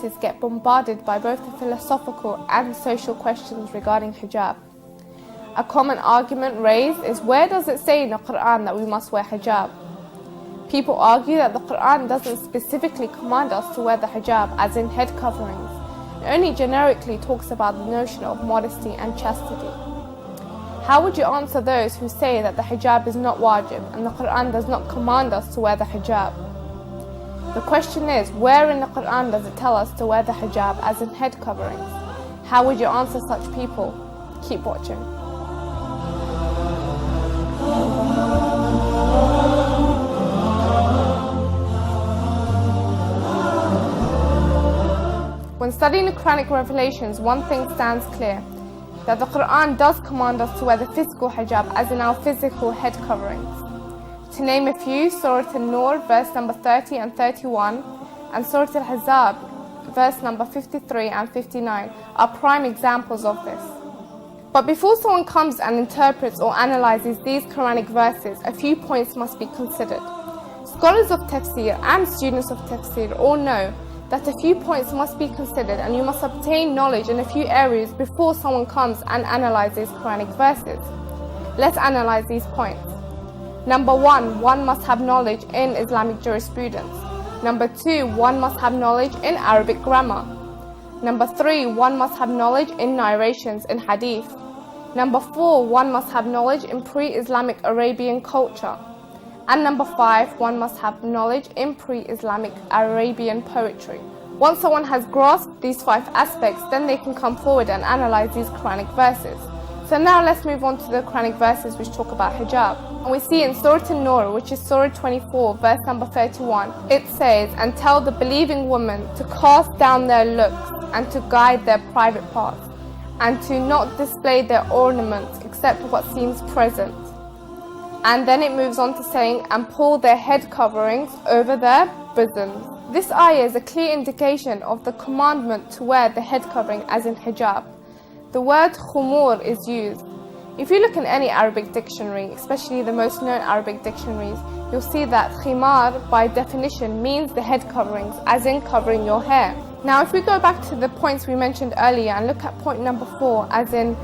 masses get bombarded by both the philosophical and social questions regarding hijab. A common argument raised is, where does it say in the Quran that we must wear hijab? People argue that the Quran doesn't specifically command us to wear the hijab, as in head coverings. It only generically talks about the notion of modesty and chastity. How would you answer those who say that the hijab is not wajib and the Quran does not command us to wear the hijab? The question is, where in the Quran does it tell us to wear the hijab, as in head coverings? How would you answer such people? Keep watching. When studying the Quranic revelations, one thing stands clear, that the Quran does command us to wear the physical hijab, as in our physical head coverings. To name a few, Surah An-Nur, verse number 30 and 31, and Surah Al-HAZIR, verse number 53 and 59, are prime examples of this. But before someone comes and interprets or analyzes these Quranic verses, a few points must be considered. Scholars of tafsir and students of tafsir all know that a few points must be considered, and you must obtain knowledge in a few areas before someone comes and analyzes Quranic verses. Let's analyze these points. Number 1, one must have knowledge in Islamic jurisprudence. Number 2, one must have knowledge in Arabic grammar. Number 3, one must have knowledge in narrations in hadith. Number 4, one must have knowledge in pre-Islamic Arabian culture. And number 5, one must have knowledge in pre-Islamic Arabian poetry. Once someone has grasped these 5 aspects, then they can come forward and analyze these Quranic verses. So now let's move on to the Quranic verses which talk about hijab. And we see in Surah An-Nur, which is Surah 24, verse number 31, it says, "And tell the believing women to cast down their looks and to guide their private parts, and to not display their ornaments except what seems present." And then it moves on to saying, "and pull their head coverings over their bosoms." This ayah is a clear indication of the commandment to wear the head covering, as in hijab. The word khumur is used. If you look in any Arabic dictionary, especially the most known Arabic dictionaries, you'll see that khimar by definition means the head coverings, as in covering your hair. Now if we go back to the points we mentioned earlier and look at point number 4, as in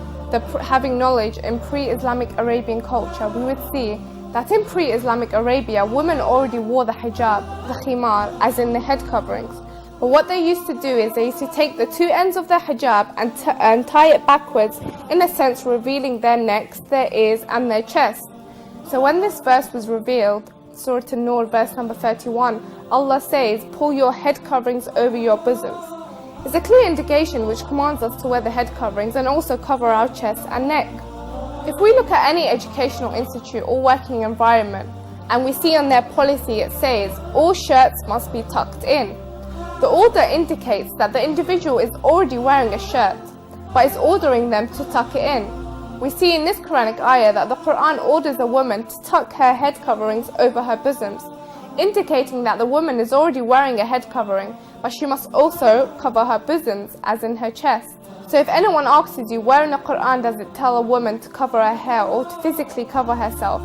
having knowledge in pre-Islamic Arabian culture, we would see that in pre-Islamic Arabia, women already wore the hijab, the khimar, as in the head coverings. But what they used to do is they used to take the 2 ends of their hijab and tie it backwards, in a sense revealing their necks, their ears and their chest. So when this verse was revealed, Surah An-Nur, verse number 31, Allah says, "Pull your head coverings over your bosoms." It's a clear indication which commands us to wear the head coverings and also cover our chest and neck. If we look at any educational institute or working environment, and we see on their policy it says, all shirts must be tucked in. The order indicates that the individual is already wearing a shirt, but is ordering them to tuck it in. We see in this Quranic ayah that the Quran orders a woman to tuck her head coverings over her bosoms, indicating that the woman is already wearing a head covering, but she must also cover her bosoms, as in her chest. So if anyone asks you, where in the Quran does it tell a woman to cover her hair or to physically cover herself,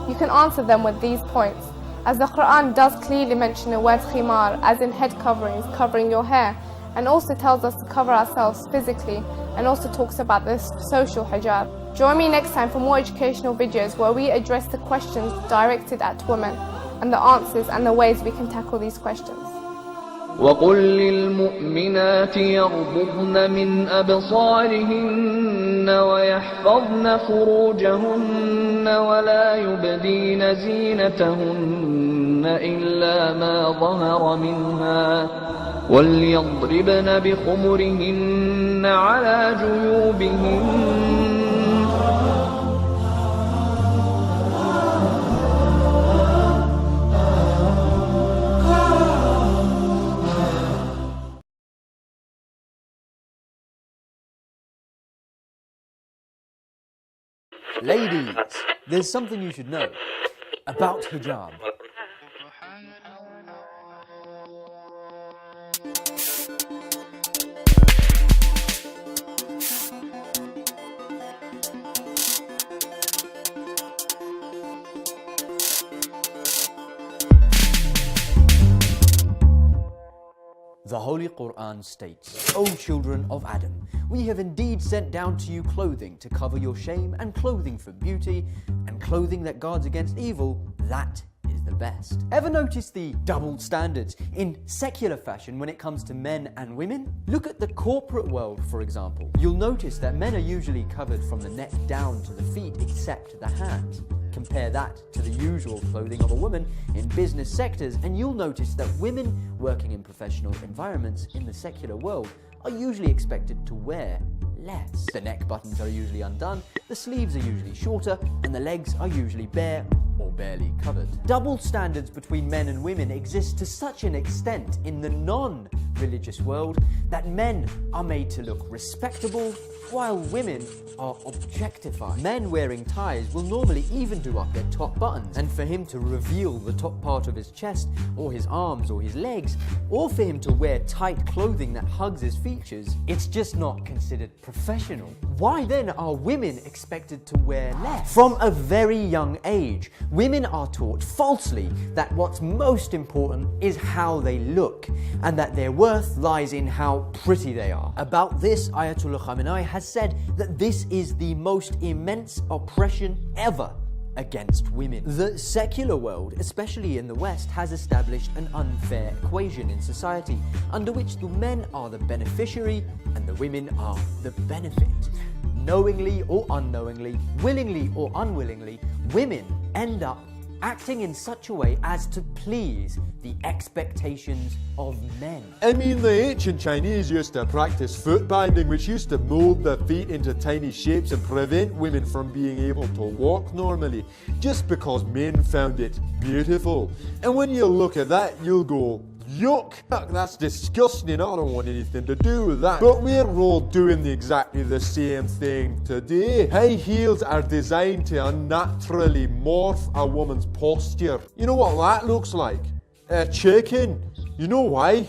you can answer them with these points. As the Quran does clearly mention the word khimar, as in head coverings, covering your hair, and also tells us to cover ourselves physically, and also talks about this social hijab. Join me next time for more educational videos where we address the questions directed at women, and the answers and the ways we can tackle these questions. وقل للمؤمنات يغضضن من أبصارهن ويحفظن فروجهن ولا يبدين زينتهن إلا ما ظهر منها وليضربن بخمرهن على جيوبهن. Ladies, there's something you should know about hijab. The Holy Quran states, O children of Adam, we have indeed sent down to you clothing to cover your shame, and clothing for beauty, and clothing that guards against evil, that is the best. Ever notice the double standards in secular fashion when it comes to men and women? Look at the corporate world, for example. You'll notice that men are usually covered from the neck down to the feet except the hands. Compare that to the usual clothing of a woman in business sectors, and you'll notice that women working in professional environments in the secular world are usually expected to wear less. The neck buttons are usually undone, the sleeves are usually shorter, and the legs are usually bare or barely covered. Double standards between men and women exist to such an extent in the non-religious world that men are made to look respectable while women are objectified. Men wearing ties will normally even do up their top buttons, and for him to reveal the top part of his chest or his arms or his legs, or for him to wear tight clothing that hugs his features, it's just not considered professional. Why then are women expected to wear less? From a very young age, women are taught falsely that what's most important is how they look, and that their worth lies in how pretty they are. About this, Ayatollah Khamenei has said that this is the most immense oppression ever against women. The secular world, especially in the West, has established an unfair equation in society under which the men are the beneficiary and the women are the benefit. Knowingly or unknowingly, willingly or unwillingly, women end up acting in such a way as to please the expectations of men. I mean, the ancient Chinese used to practice foot binding, which used to mold their feet into tiny shapes and prevent women from being able to walk normally, just because men found it beautiful. And when you look at that, you'll go, yuck, that's disgusting, I don't want anything to do with that. But we're all doing exactly the same thing today. High heels are designed to unnaturally morph a woman's posture. You know what that looks like? A chicken. You know why?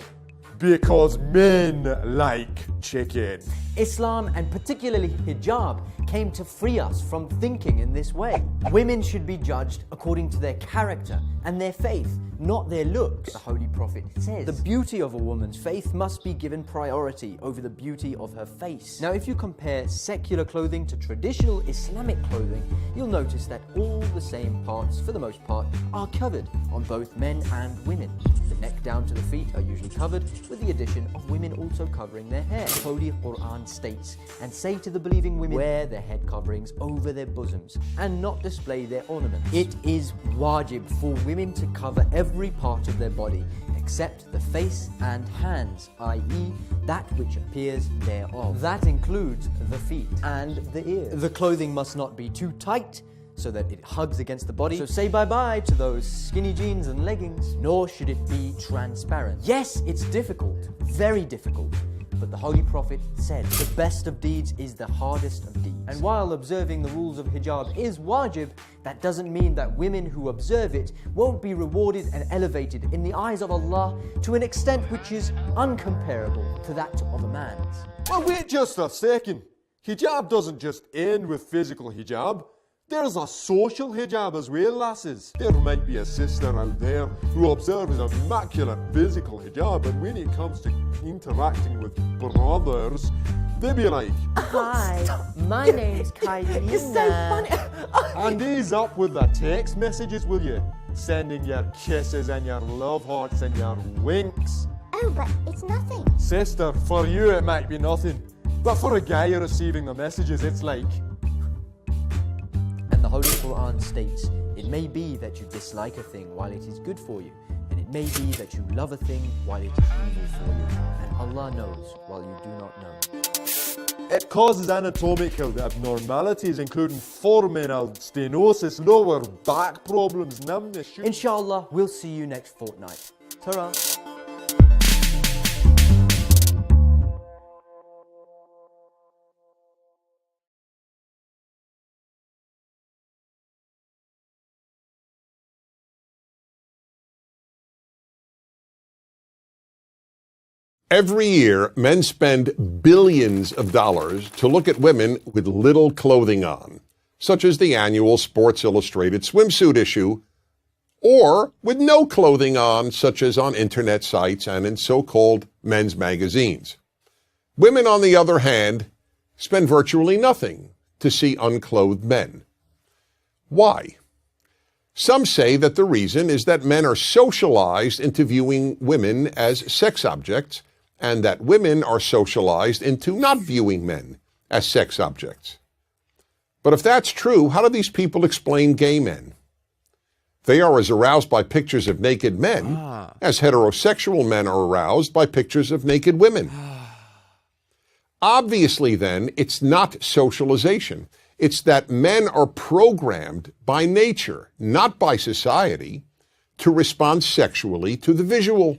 Because men like chicken. Islam, and particularly hijab, came to free us from thinking in this way. Women should be judged according to their character and their faith, not their looks. The Holy Prophet says the beauty of a woman's faith must be given priority over the beauty of her face. Now, if you compare secular clothing to traditional Islamic clothing, you'll notice that all the same parts, for the most part, are covered on both men and women. The neck down to the feet are usually covered, with the addition of women also covering their hair. The Holy Quran states, and say to the believing women, wear their head coverings over their bosoms and not display their ornaments. It is wajib for women to cover every part of their body except the face and hands, i.e. that which appears thereof. That includes the feet and the ears. The clothing must not be too tight so that it hugs against the body. So say bye-bye to those skinny jeans and leggings. Nor should it be transparent. Yes, it's difficult, very difficult. But the Holy Prophet said, the best of deeds is the hardest of deeds. And while observing the rules of hijab is wajib, that doesn't mean that women who observe it won't be rewarded and elevated in the eyes of Allah to an extent which is uncomparable to that of a man's. Well, wait just a second. Hijab doesn't just end with physical hijab. There's a social hijab as well, lasses. There might be a sister out there who observes an immaculate physical hijab, and when it comes to interacting with brothers, they be like, hi, my name's Kylie. It's so funny. And ease up with the text messages, will you? Sending your kisses and your love hearts and your winks. Oh, but it's nothing. Sister, for you it might be nothing, but for a guy receiving the messages, it's like... And the Holy Quran states, it may be that you dislike a thing while it is good for you, and it may be that you love a thing while it is evil for you, and Allah knows while you do not know. It causes anatomical abnormalities, including foraminal stenosis, lower back problems, numbness. Inshallah, we'll see you next fortnight. Ta-ra! Every year, men spend billions of dollars to look at women with little clothing on, such as the annual Sports Illustrated swimsuit issue, or with no clothing on, such as on internet sites and in so-called men's magazines. Women, on the other hand, spend virtually nothing to see unclothed men. Why? Some say that the reason is that men are socialized into viewing women as sex objects, and that women are socialized into not viewing men as sex objects. But if that's true, how do these people explain gay men? They are as aroused by pictures of naked men as heterosexual men are aroused by pictures of naked women. Obviously, then, it's not socialization. It's that men are programmed by nature, not by society, to respond sexually to the visual.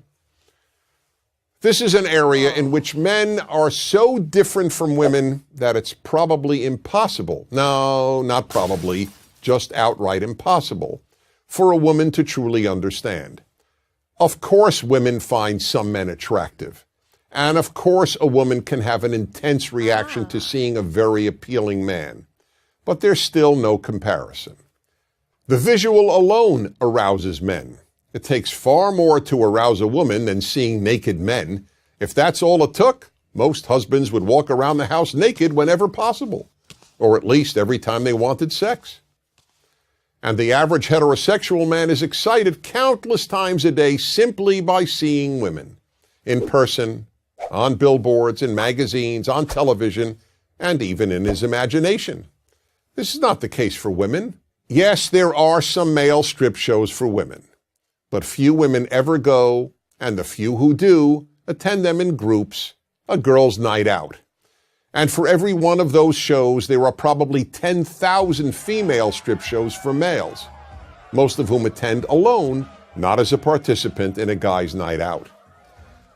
This is an area in which men are so different from women that it's probably impossible, no, not probably, just outright impossible, for a woman to truly understand. Of course women find some men attractive. And of course a woman can have an intense reaction to seeing a very appealing man. But there's still no comparison. The visual alone arouses men. It takes far more to arouse a woman than seeing naked men. If that's all it took, most husbands would walk around the house naked whenever possible, or at least every time they wanted sex. And the average heterosexual man is excited countless times a day simply by seeing women, in person, on billboards, in magazines, on television, and even in his imagination. This is not the case for women. Yes, there are some male strip shows for women, but few women ever go, and the few who do attend them in groups, a girls' night out. And for every one of those shows, there are probably 10,000 female strip shows for males, most of whom attend alone, not as a participant in a guy's night out.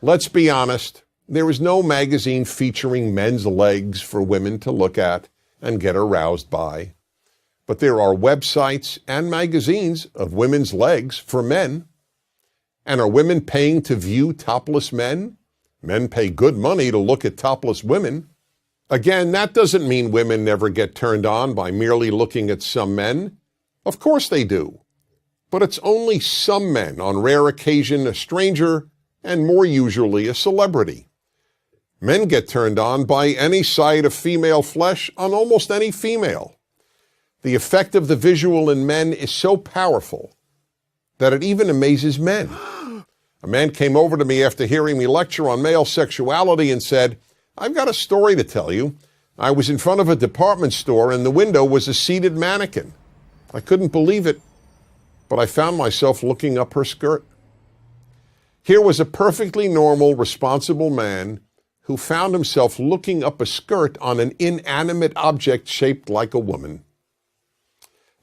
Let's be honest, there is no magazine featuring men's legs for women to look at and get aroused by. But there are websites and magazines of women's legs for men. And are women paying to view topless men? Men pay good money to look at topless women. Again, that doesn't mean women never get turned on by merely looking at some men. Of course they do. But it's only some men, on rare occasion a stranger, and more usually a celebrity. Men get turned on by any sight of female flesh on almost any female. The effect of the visual in men is so powerful that it even amazes men. A man came over to me after hearing me lecture on male sexuality and said, "I've got a story to tell you. I was in front of a department store and the window was a seated mannequin. I couldn't believe it, but I found myself looking up her skirt." Here was a perfectly normal, responsible man who found himself looking up a skirt on an inanimate object shaped like a woman.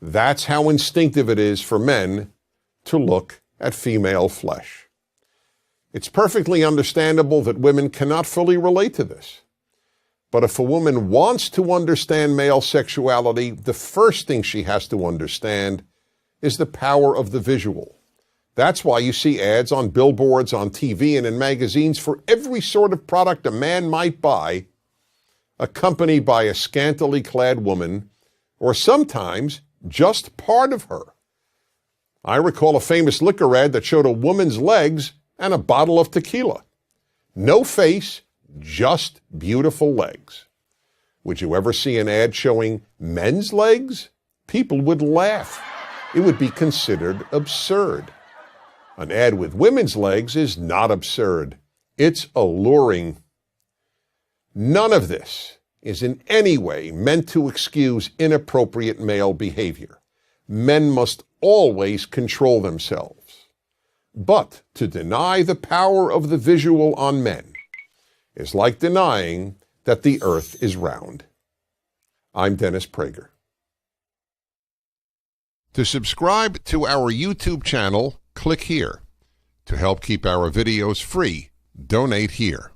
That's how instinctive it is for men to look at female flesh. It's perfectly understandable that women cannot fully relate to this. But if a woman wants to understand male sexuality, the first thing she has to understand is the power of the visual. That's why you see ads on billboards, on TV, and in magazines for every sort of product a man might buy, accompanied by a scantily clad woman, or sometimes just part of her. I recall a famous liquor ad that showed a woman's legs and a bottle of tequila. No face, just beautiful legs. Would you ever see an ad showing men's legs? People would laugh. It would be considered absurd. An ad with women's legs is not absurd. It's alluring. None of this is in any way meant to excuse inappropriate male behavior. Men must always control themselves. But to deny the power of the visual on men is like denying that the earth is round. I'm Dennis Prager. To subscribe to our YouTube channel, click here. To help keep our videos free, donate here.